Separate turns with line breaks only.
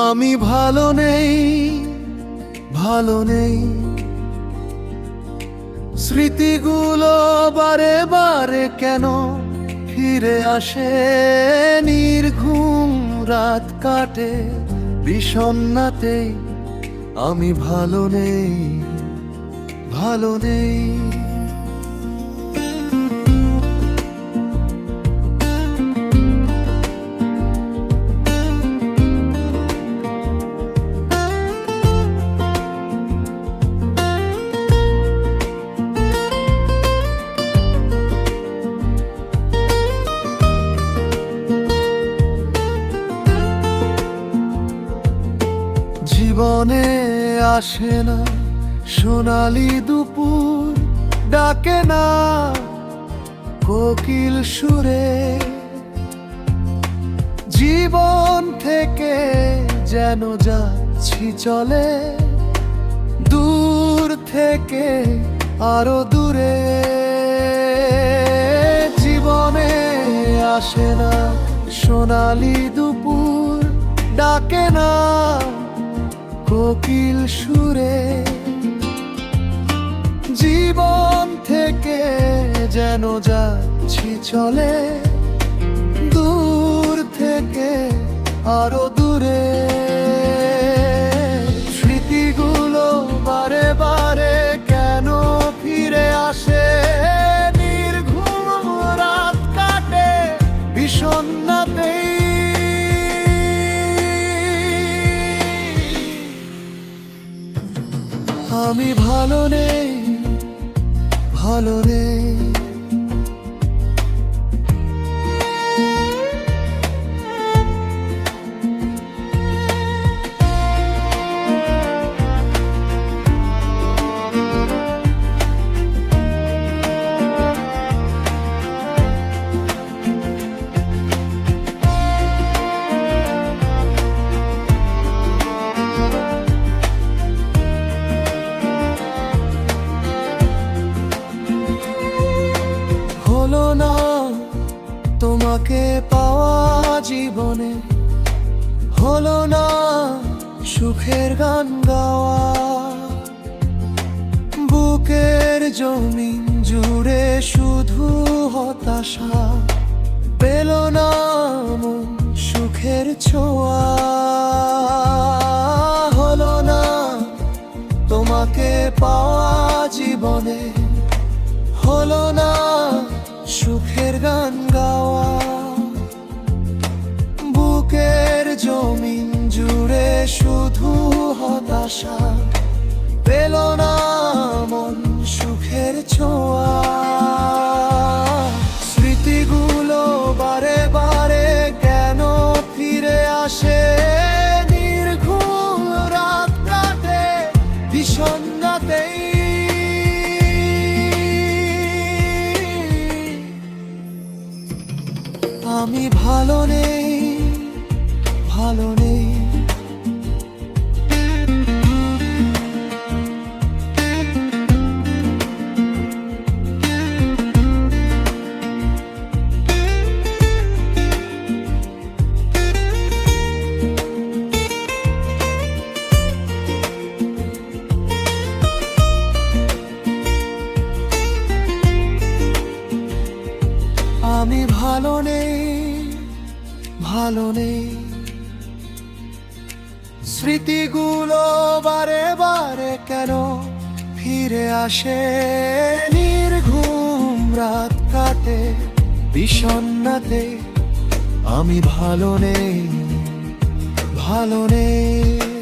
আমি ভালো নেই, ভালো নেই। স্মৃতিগুলো বারে বারে কেন ফিরে আসে, নির্ঘুম রাত কাটে বিষণ্ণাতেই। আমি ভালো নেই, ভালো নেই। জীবনে আসে না সোনালি দুপুর, ডাকে না কোকিল সুরে। জীবন থেকে যেন যাচ্ছি চলে, দূর থেকে আরো দূরে। জীবনে আসে না সোনালি দুপুর, ডাকে না কোকিল সুরে। জীবন থেকে যেন যাচ্ছি চলে, দূর থেকে আরো দূরে। স্মৃতিগুলো বারে বারে কেন ফিরে আসে, নির্ঘুম রাত কাটে বিষণ্ণাতেই। আমি ভালো নেই, ভালো নেই। হলো না তোমাকে পাওয়া জীবনে, হলো না সুখের গান গাওয়া। বুকের জমিন জুড়ে শুধু হতাশা, পেল না মন সুখের ছোঁয়া। হলো না তোমাকে পাওয়া জীবনে, হলো না সুখের গান গাওয়া। বুকের জমিন জুড়ে শুধু হতাশা, পেল না মন সুখের ছোঁয়া। স্মৃতিগুলো বারে বারে কেন ফিরে আসে, নির্ঘুম রাত কাটে বিষণ্ণাতেই। আমি ভালো নেই, ভালো নেই। আমি ভালো নেই, ভালো নেই। স্মৃতিগুলো বারে বারে কেন ফিরে আসে, নির্ঘুম রাত কাটে বিষণ্ণাতে। আমি ভালো নেই, ভালো নেই।